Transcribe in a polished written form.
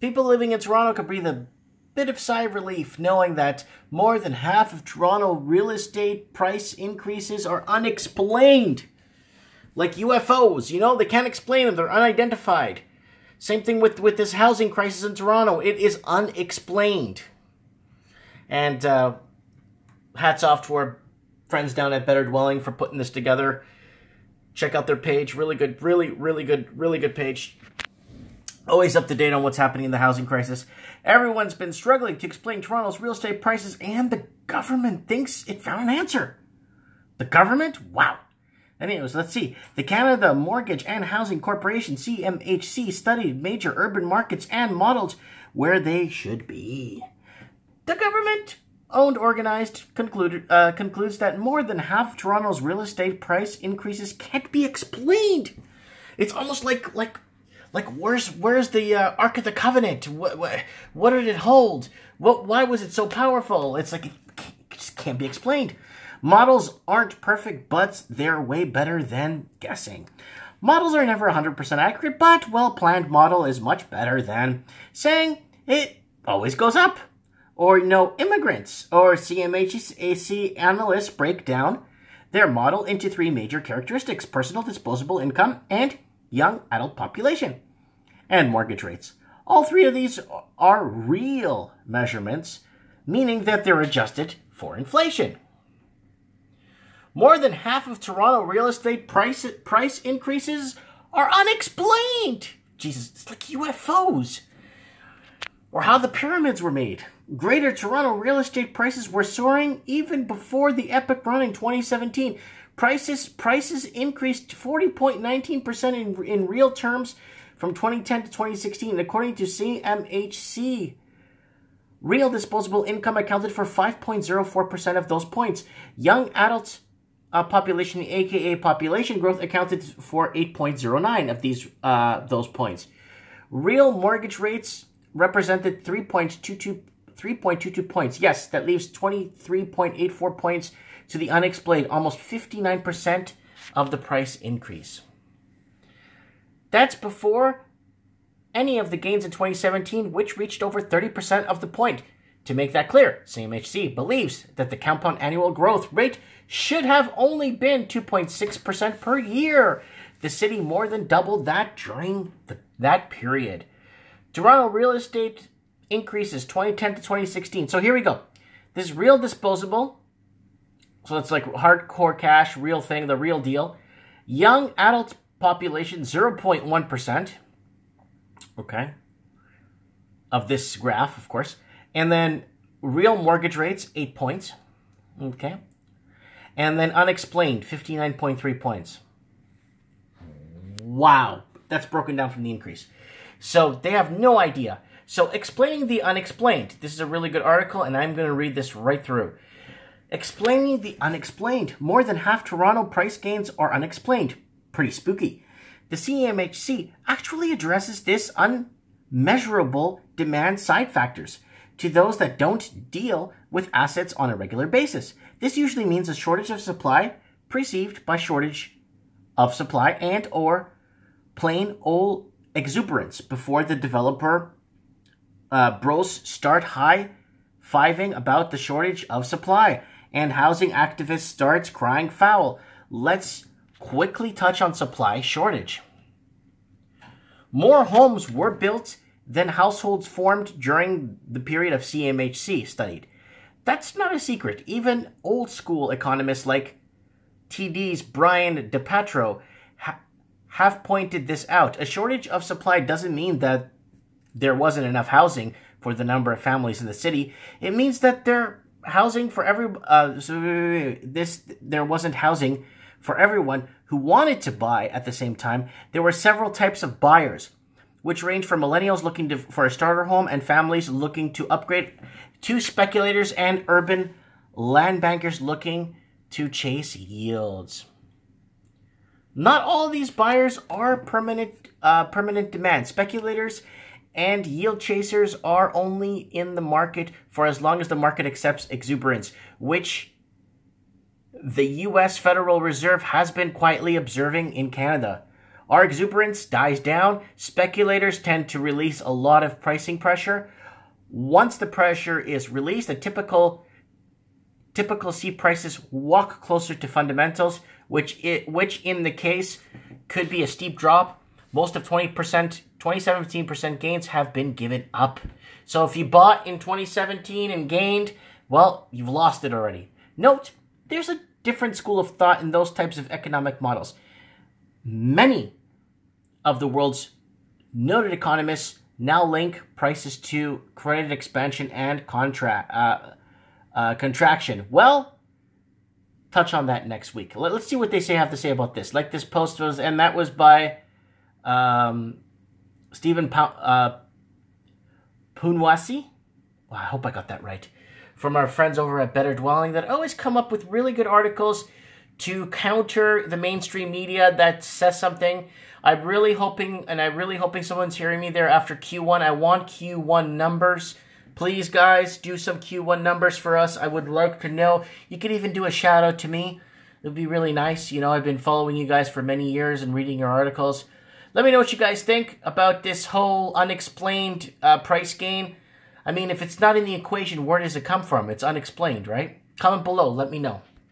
People living in Toronto could breathe a bit of sigh of relief knowing that more than half of Toronto real estate price increases are unexplained. Like UFOs, you know, they can't explain them, they're unidentified. Same thing with this housing crisis in Toronto. It is unexplained. And hats off to our friends down at Better Dwelling for putting this together. Check out their page. Really good, really good page. Always up to date on what's happening in the housing crisis. Everyone's been struggling to explain Toronto's real estate prices, and the government thinks it found an answer. The government? Wow. Anyways, let's see. The Canada Mortgage and Housing Corporation, CMHC, studied major urban markets and modeled where they should be. The government-owned organized concludes that more than half of Toronto's real estate price increases can't be explained. It's almost like where's the Ark of the Covenant? What did it hold? Why was it so powerful? It's like it just can't be explained. Models aren't perfect, but they're way better than guessing. Models are never 100% accurate, but well-planned model is much better than saying it always goes up. Or, immigrants or CMHC analysts break down their model into three major characteristics: personal disposable income and young adult population, and mortgage rates. All three of these are real measurements, meaning that they're adjusted for inflation. More than half of Toronto real estate price increases are unexplained. Jesus, it's like UFOs. Or how the pyramids were made. Greater Toronto real estate prices were soaring even before the epic run in 2017. Prices increased 40.19% in real terms from 2010 to 2016, according to CMHC. Real disposable income accounted for 5.04% of those points. Young adults population, aka population growth, accounted for 8.09 of those points. Real mortgage rates represented 3.22 points. Yes, that leaves 23.84 points to the unexplained, almost 59% of the price increase. That's before any of the gains in 2017, which reached over 30% of the point. To make that clear, CMHC believes that the compound annual growth rate should have only been 2.6% per year. The city more than doubled that during that period. Toronto real estate increases 2010 to 2016. So here we go. This is real disposable. So it's like hardcore cash, real thing, the real deal. Young adult population, 0.1%. Okay. Of this graph, of course. And then real mortgage rates, 8 points. Okay. And then unexplained, 59.3 points. Wow. That's broken down from the increase. So they have no idea. So explaining the unexplained. This is a really good article, and I'm going to read this right through. Explaining the unexplained. More than half Toronto price gains are unexplained. Pretty spooky. The CMHC actually addresses this unmeasurable demand side factors to those that don't deal with assets on a regular basis. This usually means a shortage of supply perceived by shortage of supply and or plain old exuberance before the developer bros start high-fiving about the shortage of supply and housing activists starts crying foul. Let's quickly touch on supply shortage. More homes were built than households formed during the period of CMHC studied. That's not a secret. Even old school economists like TD's Brian DePatro have pointed this out. A shortage of supply doesn't mean that there wasn't enough housing for the number of families in the city. It means that there wasn't housing for everyone who wanted to buy at the same time. There were several types of buyers, which range from millennials looking for a starter home and families looking to upgrade, to speculators and urban land bankers looking to chase yields. Not all of these buyers are permanent demand. Speculators and yield chasers are only in the market for as long as the market accepts exuberance, which the U.S. Federal Reserve has been quietly observing in Canada. our exuberance dies down. Speculators tend to release a lot of pricing pressure. Once the pressure is released, a typical see prices walk closer to fundamentals, which in the case could be a steep drop. Most of 2017% gains have been given up. So if you bought in 2017 and gained, well, you've lost it already. Note, there's a different school of thought in those types of economic models. Many of the world's noted economists now link prices to credit expansion and contraction. Well, touch on that next week. Let's see what they have to say about this. Like this post was, and that was by Stephen Punwasi. Wow, I hope I got that right. From our friends over at Better Dwelling that always come up with really good articles to counter the mainstream media that says something. I'm really hoping someone's hearing me there after Q1. I want Q1 numbers. Please, guys, do some Q1 numbers for us. I would like to know. You could even do a shout out to me. It would be really nice. You know, I've been following you guys for many years and reading your articles. Let me know what you guys think about this whole unexplained price gain. I mean, if it's not in the equation, where does it come from? It's unexplained, right? Comment below. Let me know.